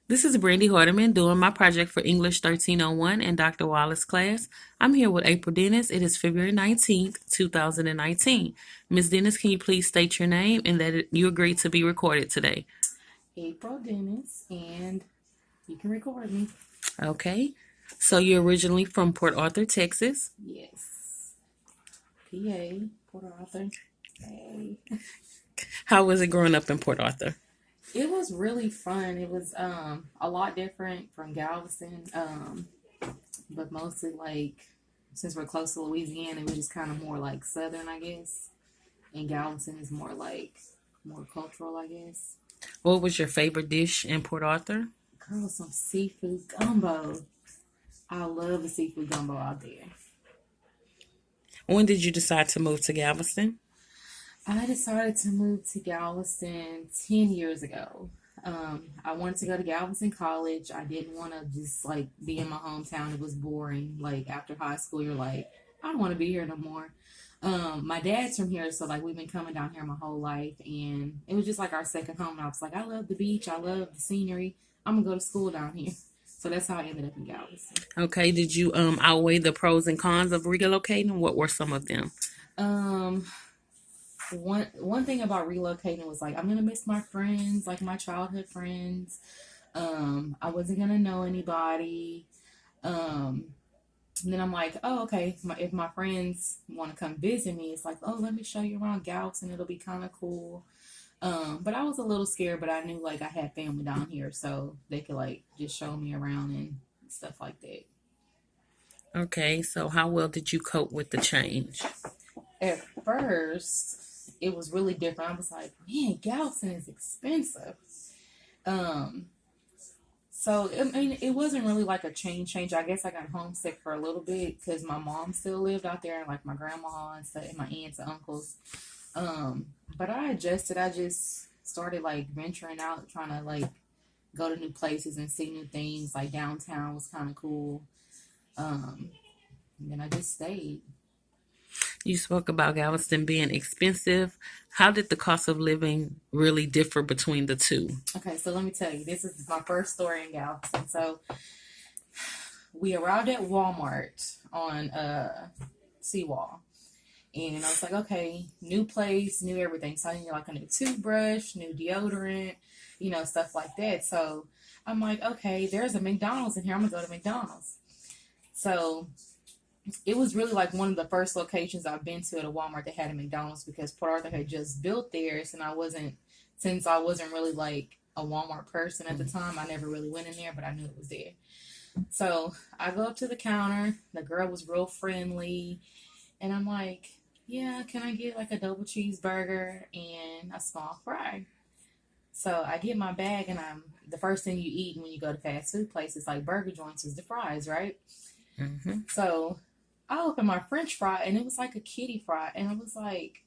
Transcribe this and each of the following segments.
This is Brandy Hardeman doing my project for English 1301 and Dr. Wallace class. I'm here with April Dennis. It is February 19th, 2019. Ms. Dennis, can you please state your name and that you agreed to be recorded today? April Dennis, and you can record me. Okay. So you're originally from Port Arthur, Texas. Yes. PA, Port Arthur. Hey. How was it growing up in Port Arthur? It was really fun. It was a lot different from Galveston. But mostly like since we're close to Louisiana, it was just kind of more like southern, I guess. And Galveston is more like more cultural, I guess. What was your favorite dish in Port Arthur? Girl, some seafood gumbo. I love the seafood gumbo out there. When did you decide to move to Galveston? I decided to move to Galveston 10 years ago. I wanted to go to Galveston College. I didn't want to just like be in my hometown. It was boring. Like after high school, you're like, I don't want to be here no more. My dad's from here, so like we've been coming down here my whole life, and it was just like our second home. And I was like, I love the beach. I love the scenery. I'm gonna go to school down here. So that's how I ended up in Galveston. Okay. Did you outweigh the pros and cons of relocating? What were some of them? Um, one thing about relocating was like I'm gonna miss my friends, like my childhood friends. I wasn't gonna know anybody. Um, and then I'm like, oh, okay. If my friends want to come visit me, it's like, oh, let me show you around Galveston. It'll be kind of cool. But I was a little scared, but I knew like I had family down here, so they could like just show me around and stuff like that. Okay. So how well did you cope with the change? At first, it was really different. I was like, man, Galveston is expensive. Um, So I mean, it wasn't really like a change. I guess I got homesick for a little bit because my mom still lived out there, and like my grandma and stuff, and my aunts and uncles. But I adjusted. I just started like venturing out, trying to like go to new places and see new things. Like downtown was kind of cool. Um, and then I just stayed. You spoke about Galveston being expensive. How did the cost of living really differ between the two? Okay, so let me tell you, this is my first story in Galveston. So we arrived at Walmart on Seawall. And I was like, okay, new place, new everything. So I need like a new toothbrush, new deodorant, stuff like that. So I'm like, okay, there's a McDonald's in here. I'm gonna go to McDonald's. So it was really like one of the first locations I've been to at a Walmart that had a McDonald's because Port Arthur had just built theirs, and since I wasn't really like a Walmart person at the time, I never really went in there, but I knew it was there. So I go up to the counter. The girl was real friendly. And I'm like, yeah, can I get like a double cheeseburger and a small fry? So I get my bag, and the first thing you eat when you go to fast food places like burger joints is the fries, right? Hmm. So I opened my French fry, and it was like a kitty fry, and I was like,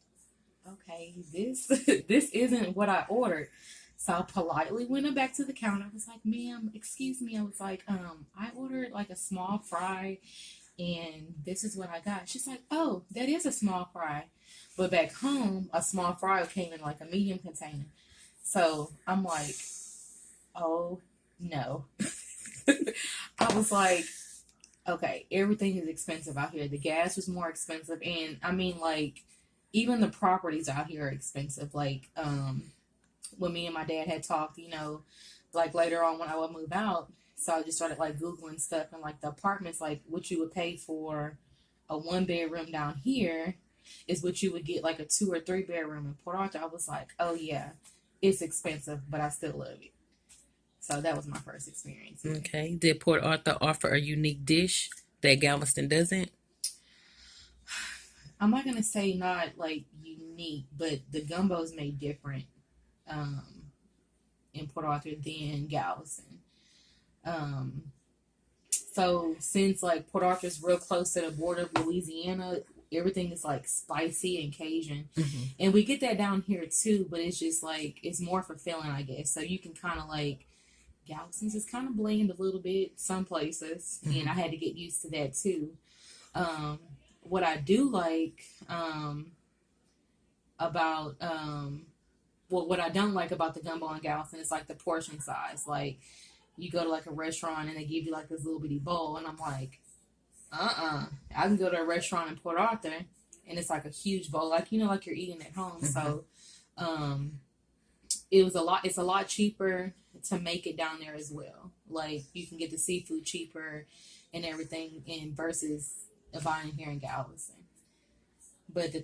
okay, this this isn't what I ordered. So I politely went back to the counter. I was like, ma'am, excuse me. I was like, I ordered like a small fry and this is what I got. She's like, oh, that is a small fry. But back home, a small fry came in like a medium container. So I'm like, oh no. I was like, okay, everything is expensive out here. The gas was more expensive. And I mean, like, even the properties out here are expensive. Like, when me and my dad had talked, like later on when I would move out, so I just started like Googling stuff and like the apartments, like what you would pay for a one bedroom down here is what you would get like a two or three bedroom in Port Arthur. I was like, oh yeah, it's expensive, but I still love it. So that was my first experience here. Okay. Did Port Arthur offer a unique dish that Galveston doesn't? I'm not gonna say not like unique, but the gumbo is made different um, in Port Arthur than Galveston. Um, So since like Port Arthur's real close to the border of Louisiana, everything is like spicy and Cajun, Hmm. and we get that down here too. But it's just like it's more fulfilling, I guess. So you can kind of like Galveston's is kind of bland a little bit some places, and I Hmm. had to get used to that too. Um, what I do like about what I don't like about the gumbo in Galveston is like the portion size, like you go to like a restaurant and they give you like this little bitty bowl, and I'm like, I can go to a restaurant in Port Arthur and it's like a huge bowl, like like you're eating at home. So, um, it's a lot cheaper to make it down there as well. Like you can get the seafood cheaper and everything, in versus buying here in Galveston. But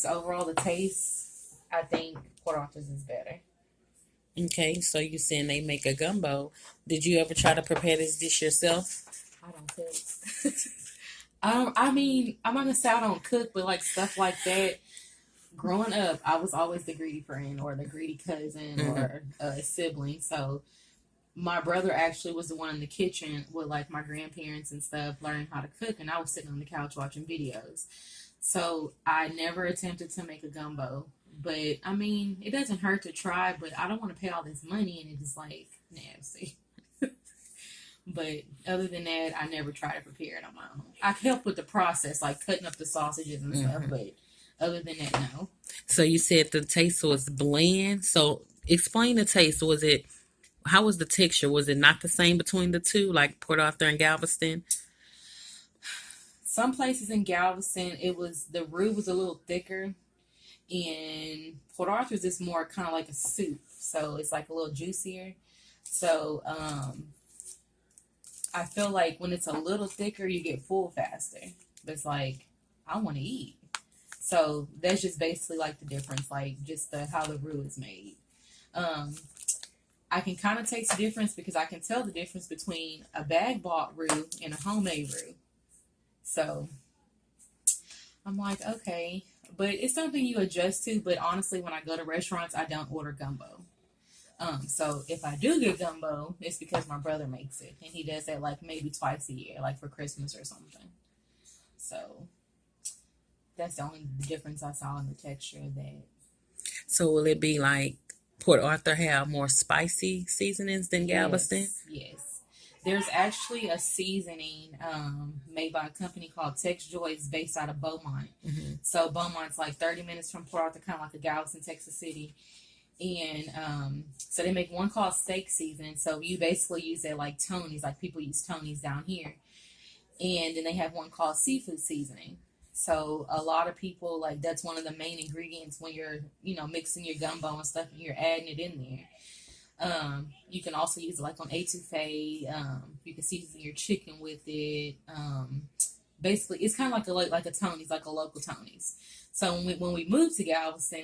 overall, the taste, I think Port Arthur's is better. Okay, so you saying they make a gumbo. Did you ever try to prepare this dish yourself? I don't cook. I mean, I'm not gonna say I don't cook, but like stuff like that. Growing up, I was always the greedy friend or the greedy cousin or a sibling. So my brother actually was the one in the kitchen with like my grandparents and stuff, learning how to cook, and I was sitting on the couch watching videos. So I never attempted to make a gumbo, but I mean, it doesn't hurt to try. But I don't want to pay all this money, and it's like nasty. But other than that, I never try to prepare it on my own. I help with the process, like cutting up the sausages and stuff, but other than that, no. So you said the taste was bland. So explain the taste. How was the texture? Was it not the same between the two, like Port Arthur and Galveston? Some places in Galveston, the roux was a little thicker, and Port Arthur's is more kind of like a soup, so it's like a little juicier. So I feel like when it's a little thicker, you get full faster. But it's like I want to eat, so that's just basically like the difference, like just how the roux is made. Um, I can kind of taste the difference because I can tell the difference between a bag bought roux and a homemade roux. So I'm like, okay, but it's something you adjust to. But honestly, when I go to restaurants, I don't order gumbo. So if I do get gumbo, it's because my brother makes it, and he does that like maybe twice a year, like for Christmas or something. So that's the only difference I saw in the texture of that. So will it be like Port Arthur have more spicy seasonings than Galveston? Yes. There's actually a seasoning made by a company called Tex Joy. It's based out of Beaumont. So Beaumont's like 30 minutes from Port Arthur, kind of like a Galveston, Texas City. And so they make one called steak seasoning. So you basically use that like Tony's, like people use Tony's down here. And then they have one called seafood seasoning. So a lot of people, like, that's one of the main ingredients when you're, mixing your gumbo and stuff, and you're adding it in there. You can also use it like on etouffee. You can season your chicken with it. Basically, it's kind of like a Tony's, like a local Tony's. So when we moved to Galveston,